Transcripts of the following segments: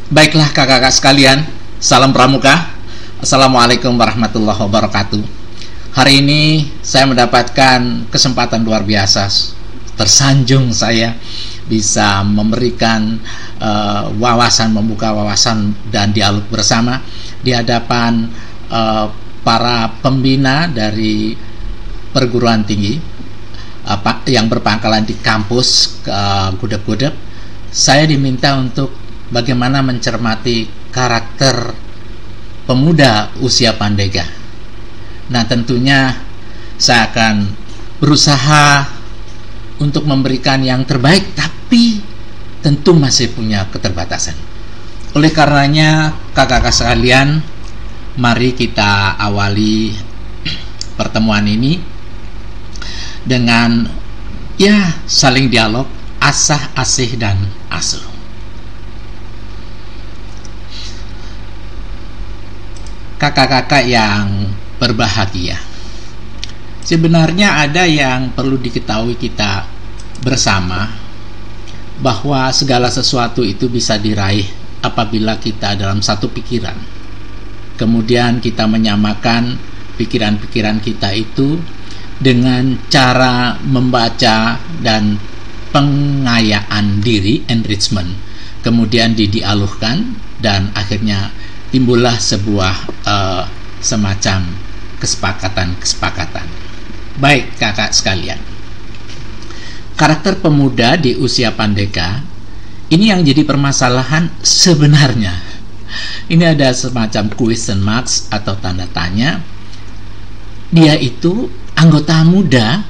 Baiklah kakak-kakak sekalian, salam pramuka. Assalamualaikum warahmatullahi wabarakatuh. Hari ini saya mendapatkan kesempatan luar biasa. Tersanjung saya bisa memberikan membuka wawasan dan dialog bersama di hadapan para pembina dari perguruan tinggi yang berpangkalan di kampus Gudeg-Gudeg. Saya diminta untuk bagaimana mencermati karakter pemuda usia Pandega. Nah, tentunya saya akan berusaha untuk memberikan yang terbaik, tapi tentu masih punya keterbatasan. Oleh karenanya, kakak-kakak sekalian, mari kita awali pertemuan ini dengan saling dialog, asah, asih, dan asuh. Kakak-kakak yang berbahagia, sebenarnya ada yang perlu diketahui kita bersama, bahwa segala sesuatu itu bisa diraih apabila kita dalam satu pikiran. Kemudian kita menyamakan pikiran-pikiran kita itu dengan cara membaca dan pengayaan diri, enrichment, kemudian didialogkan, dan akhirnya timbullah sebuah semacam kesepakatan. Baik kakak sekalian, karakter pemuda di usia Pandega ini yang jadi permasalahan sebenarnya. Ini ada semacam question marks atau tanda tanya. Dia itu anggota muda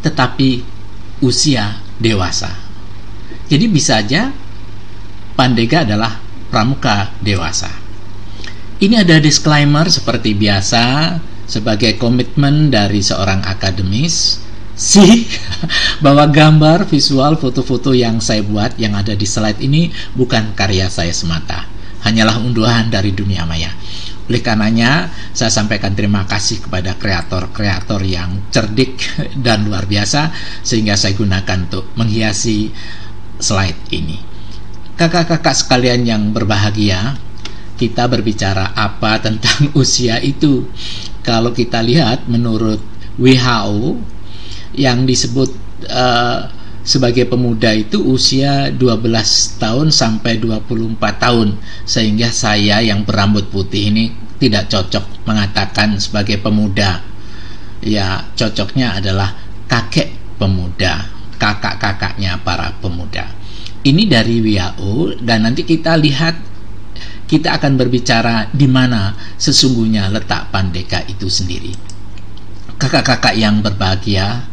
tetapi usia dewasa. Jadi bisa aja Pandega adalah pramuka dewasa. Ini ada disclaimer seperti biasa sebagai komitmen dari seorang akademis bahwa gambar, visual, foto-foto yang saya buat yang ada di slide ini bukan karya saya semata, hanyalah unduhan dari dunia maya. Oleh karenanya saya sampaikan terima kasih kepada kreator-kreator yang cerdik dan luar biasa sehingga saya gunakan untuk menghiasi slide ini. Kakak-kakak sekalian yang berbahagia, kita berbicara apa tentang usia itu? Kalau kita lihat menurut WHO yang disebut sebagai pemuda itu usia 12 tahun sampai 24 tahun. Sehingga saya yang berambut putih ini tidak cocok mengatakan sebagai pemuda. Ya, cocoknya adalah kakek pemuda, kakak-kakaknya para pemuda. Ini dari WHO, dan nanti kita lihat, kita akan berbicara di mana sesungguhnya letak Pandega itu sendiri. Kakak-kakak yang berbahagia,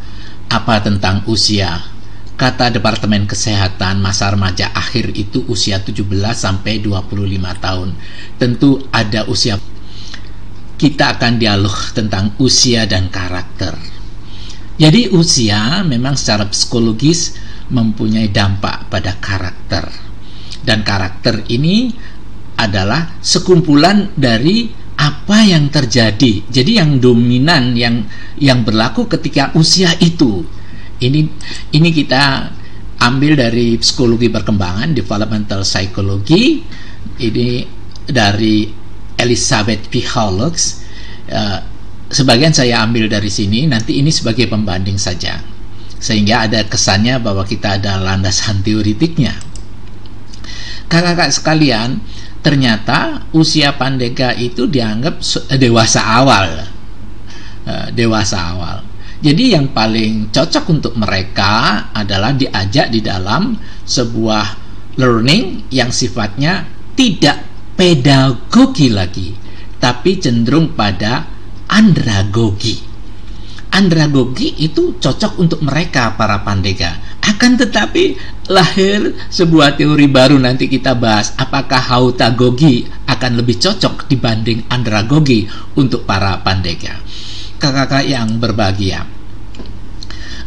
apa tentang usia? Kata Departemen Kesehatan masa remaja akhir itu usia 17 sampai 25 tahun. Tentu ada usia. Kita akan dialog tentang usia dan karakter. Jadi usia memang secara psikologis mempunyai dampak pada karakter. Dan karakter ini adalah sekumpulan dari apa yang terjadi. Jadi yang dominan, yang berlaku ketika usia itu. Ini kita ambil dari psikologi perkembangan, developmental psychology. Ini dari Elizabeth P. Hollis. Sebagian saya ambil dari sini, nanti ini sebagai pembanding saja, sehingga ada kesannya bahwa kita ada landasan teoritiknya. Kakak-kakak sekalian, ternyata usia Pandega itu dianggap dewasa awal. Jadi yang paling cocok untuk mereka adalah diajak di dalam sebuah learning yang sifatnya tidak pedagogi lagi, tapi cenderung pada andragogi. Andragogi itu cocok untuk mereka para Pandega. Akan tetapi lahir sebuah teori baru, nanti kita bahas apakah hautagogi akan lebih cocok dibanding andragogi untuk para Pandega. Kakak-kakak yang berbahagia,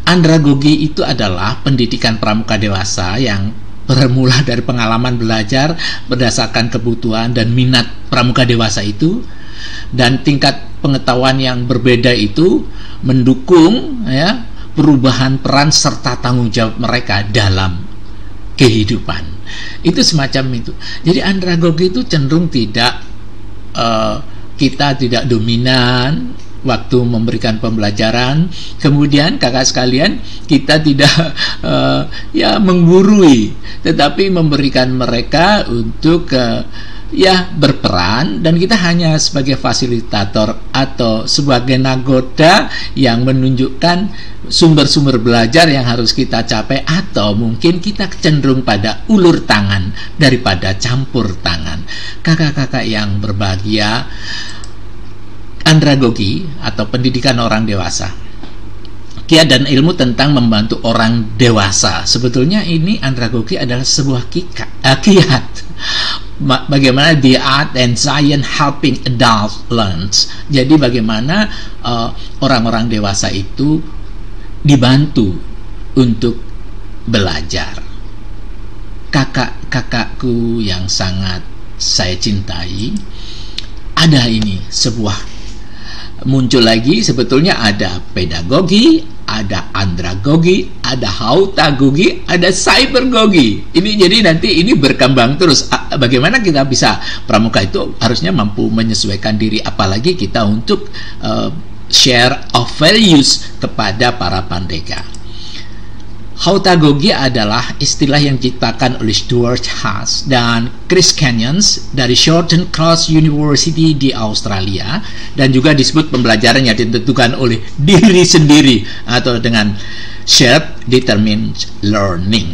andragogi itu adalah pendidikan pramuka dewasa yang bermula dari pengalaman belajar berdasarkan kebutuhan dan minat pramuka dewasa itu, dan tingkat pengetahuan yang berbeda itu mendukung perubahan peran serta tanggung jawab mereka dalam kehidupan. Itu semacam itu. Jadi andragogi itu cenderung tidak kita tidak dominan waktu memberikan pembelajaran. Kemudian kakak sekalian, kita tidak ya menggurui, tetapi memberikan mereka untuk ya berperan, dan kita hanya sebagai fasilitator atau sebagai nagoda yang menunjukkan sumber-sumber belajar yang harus kita capai, atau mungkin kita cenderung pada ulur tangan daripada campur tangan. Kakak-kakak yang berbahagia, andragogi atau pendidikan orang dewasa, kiat dan ilmu tentang membantu orang dewasa. Sebetulnya ini andragogi adalah sebuah kiat. Bagaimana the art and science helping adults learns. Jadi bagaimana orang-orang dewasa itu dibantu untuk belajar. Kakak-kakakku yang sangat saya cintai, ada ini sebuah muncul lagi. Sebetulnya ada pedagogi, ada andragogi, ada hautagogi, ada cybergogi. Ini jadi nanti ini berkembang terus. Bagaimana kita bisa, pramuka itu harusnya mampu menyesuaikan diri, apalagi kita untuk share of values kepada para pandega. Hautagogi adalah istilah yang diciptakan oleh Stuart Haas dan Chris Canyons dari Shorten Cross University di Australia, dan juga disebut pembelajaran yang ditentukan oleh diri sendiri atau dengan shared determined learning.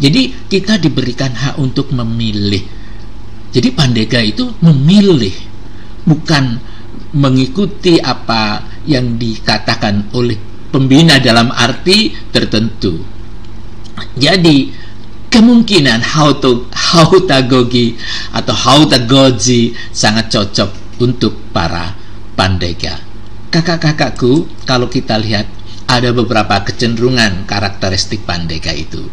Jadi kita diberikan hak untuk memilih. Jadi pandega itu memilih, bukan mengikuti apa yang dikatakan oleh pembina dalam arti tertentu. Jadi kemungkinan hautagogi atau hautagogi sangat cocok untuk para pandega. Kakak-kakakku, kalau kita lihat ada beberapa kecenderungan karakteristik pandega itu.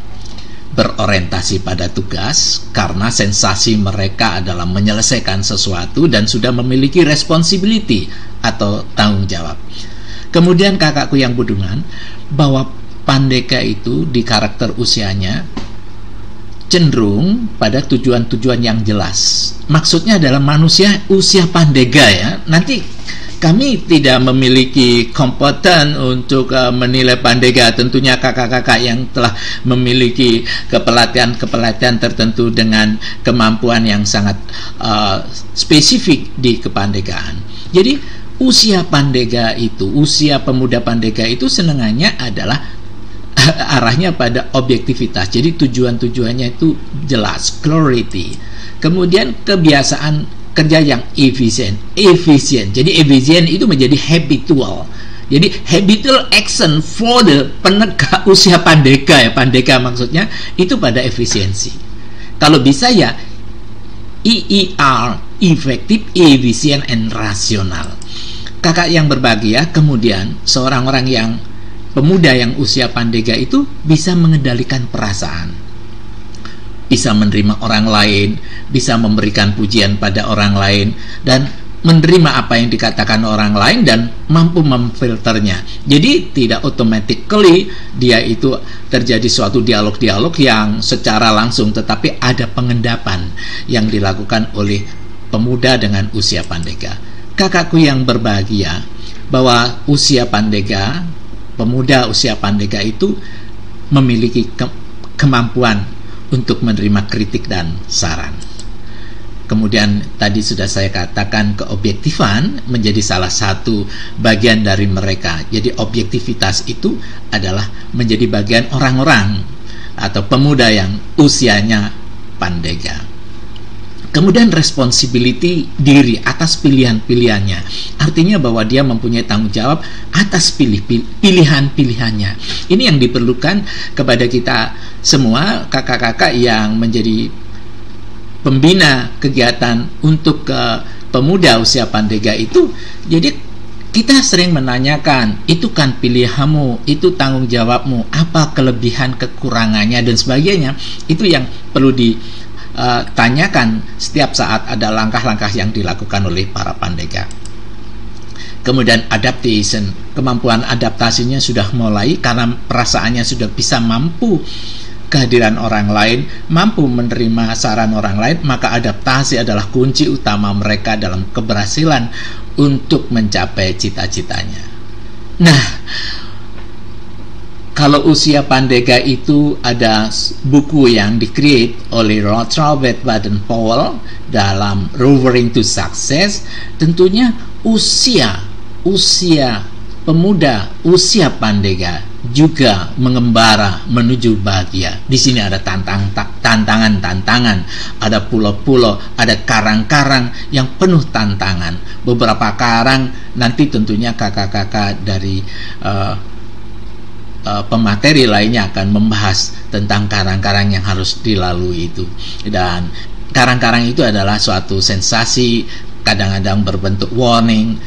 Berorientasi pada tugas karena sensasi mereka adalah menyelesaikan sesuatu dan sudah memiliki responsibility atau tanggung jawab. Kemudian kakakku yang budungan, bahwa pandega itu di karakter usianya cenderung pada tujuan-tujuan yang jelas. Maksudnya adalah manusia usia pandega ya. Nanti kami tidak memiliki kompeten untuk menilai pandega. Tentunya kakak-kakak yang telah memiliki kepelatihan tertentu dengan kemampuan yang sangat spesifik di kepandegaan. Jadi usia pandega itu, usia pemuda pandega itu senengannya adalah arahnya pada objektivitas. Jadi tujuan-tujuannya itu jelas, clarity. Kemudian kebiasaan kerja yang efisien. Jadi efisien itu menjadi habitual. Jadi habitual action for the penegak usia pandega ya. Pandega maksudnya itu pada efisiensi. Kalau bisa ya EER, efektif, efisien, and rasional. Kakak yang berbahagia, kemudian seorang orang yang pemuda yang usia pandega itu bisa mengendalikan perasaan, bisa menerima orang lain, bisa memberikan pujian pada orang lain, dan menerima apa yang dikatakan orang lain dan mampu memfilternya. Jadi tidak automatically dia itu terjadi suatu dialog-dialog yang secara langsung, tetapi ada pengendapan yang dilakukan oleh pemuda dengan usia pandega. Kakakku yang berbahagia, bahwa usia pandega, pemuda usia pandega itu memiliki kemampuan untuk menerima kritik dan saran. Kemudian tadi sudah saya katakan keobjektifan menjadi salah satu bagian dari mereka. Jadi objektivitas itu adalah menjadi bagian orang-orang atau pemuda yang usianya pandega. Kemudian responsibility diri atas pilihan-pilihannya. Artinya bahwa dia mempunyai tanggung jawab atas pilihan-pilihannya. Ini yang diperlukan kepada kita semua, kakak-kakak yang menjadi pembina kegiatan untuk pemuda usia pandega itu. Jadi kita sering menanyakan, itu kan pilihanmu, itu tanggung jawabmu, apa kelebihan kekurangannya dan sebagainya. Itu yang perlu tanyakan setiap saat ada langkah-langkah yang dilakukan oleh para pandega. Kemudian adaptation, kemampuan adaptasinya sudah mulai karena perasaannya sudah bisa mampu kehadiran orang lain, mampu menerima saran orang lain, maka adaptasi adalah kunci utama mereka dalam keberhasilan untuk mencapai cita-citanya. Nah, kalau usia Pandega itu ada buku yang di-create oleh Robert Baden-Powell dalam Rovering to Success, tentunya usia pemuda, usia Pandega juga mengembara menuju bahagia. Di sini ada tantangan-tantangan, ada pulau-pulau, ada karang-karang yang penuh tantangan. Beberapa karang nanti tentunya kakak-kakak dari pemateri lainnya akan membahas tentang karang-karang yang harus dilalui itu. Dan karang-karang itu adalah suatu sensasi, kadang-kadang berbentuk warning,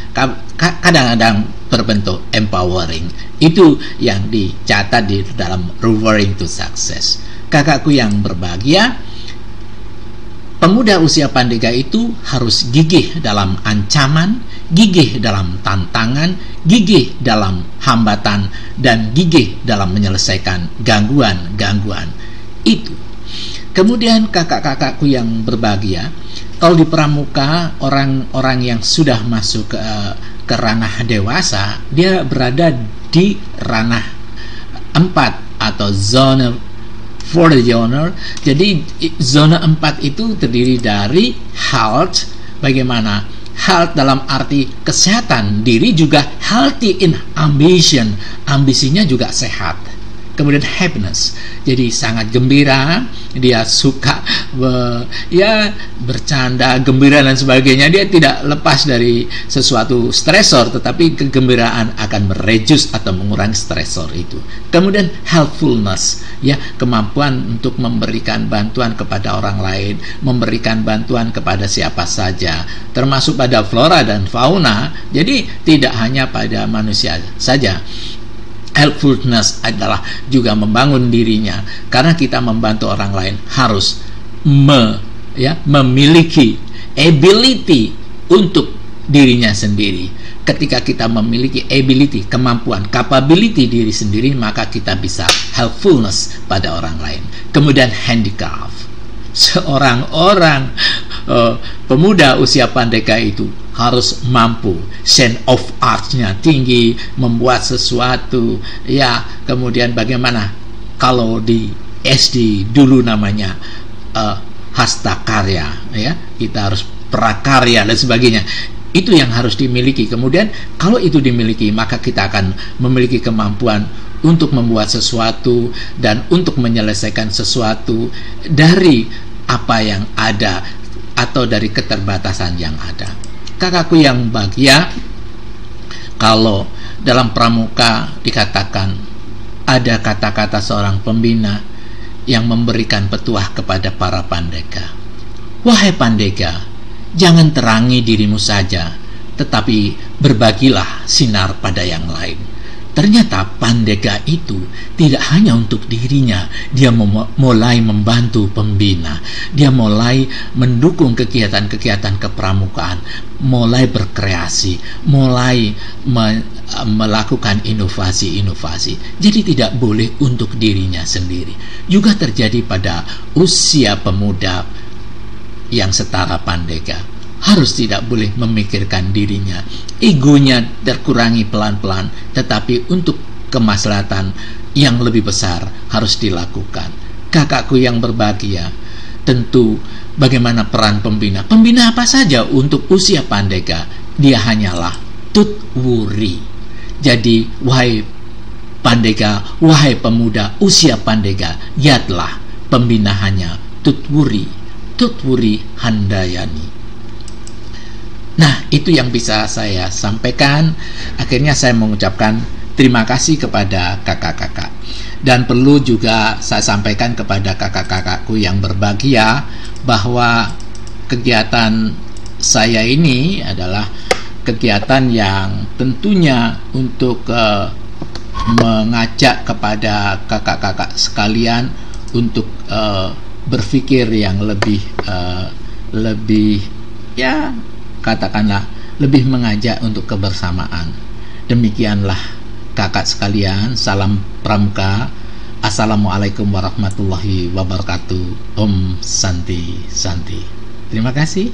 kadang-kadang berbentuk empowering. Itu yang dicatat di dalam Rovering to Success. Kakakku yang berbahagia, pemuda usia Pandega itu harus gigih dalam ancaman, gigih dalam tantangan, gigih dalam hambatan, dan gigih dalam menyelesaikan gangguan-gangguan itu. Kemudian kakak-kakakku yang berbahagia, kalau di pramuka, orang-orang yang sudah masuk ke ranah dewasa, dia berada di ranah 4 atau zona for the genre. Jadi zona 4 itu terdiri dari health, bagaimana health dalam arti kesehatan diri, juga healthy in ambition, ambisinya juga sehat. Kemudian happiness, jadi sangat gembira, dia suka bercanda, gembira dan sebagainya. Dia tidak lepas dari sesuatu stresor, tetapi kegembiraan akan mereduce atau mengurangi stresor itu. Kemudian helpfulness, kemampuan untuk memberikan bantuan kepada orang lain, memberikan bantuan kepada siapa saja, termasuk pada flora dan fauna. Jadi tidak hanya pada manusia saja. Helpfulness adalah juga membangun dirinya, karena kita membantu orang lain harus memiliki ability untuk dirinya sendiri. Ketika kita memiliki ability, kemampuan, capability diri sendiri, maka kita bisa helpfulness pada orang lain. Kemudian handicraft, seorang pemuda usia Pandega itu harus mampu, sense of arts-nya tinggi, membuat sesuatu. Kemudian bagaimana kalau di SD dulu namanya hasta karya, kita harus prakarya dan sebagainya. Itu yang harus dimiliki. Kemudian kalau itu dimiliki, maka kita akan memiliki kemampuan untuk membuat sesuatu dan untuk menyelesaikan sesuatu dari apa yang ada atau dari keterbatasan yang ada. Kakakku yang bahagia, kalau dalam pramuka dikatakan ada kata-kata seorang pembina yang memberikan petuah kepada para Pandega. Wahai Pandega, jangan terangi dirimu saja, tetapi berbagilah sinar pada yang lain. Ternyata Pandega itu tidak hanya untuk dirinya, dia mulai membantu pembina, dia mulai mendukung kegiatan-kegiatan kepramukaan, mulai berkreasi, mulai melakukan inovasi-inovasi. Jadi tidak boleh untuk dirinya sendiri. Juga terjadi pada usia pemuda yang setara Pandega. Harus tidak boleh memikirkan dirinya, egonya terkurangi pelan-pelan, tetapi untuk kemaslahatan yang lebih besar harus dilakukan. Kakakku yang berbahagia, tentu bagaimana peran pembina? Pembina apa saja untuk usia Pandega? Dia hanyalah tutwuri. Jadi wahai Pandega, wahai pemuda usia Pandega, lihatlah pembina hanya tutwuri handayani. Nah, itu yang bisa saya sampaikan. Akhirnya saya mengucapkan terima kasih kepada kakak-kakak. Dan perlu juga saya sampaikan kepada kakak-kakakku yang berbahagia bahwa kegiatan saya ini adalah kegiatan yang tentunya untuk mengajak kepada kakak-kakak sekalian untuk berpikir yang lebih katakanlah lebih mengajak untuk kebersamaan. Demikianlah kakak sekalian, salam pramuka. Assalamualaikum warahmatullahi wabarakatuh. Om Santi Santi. Terima kasih.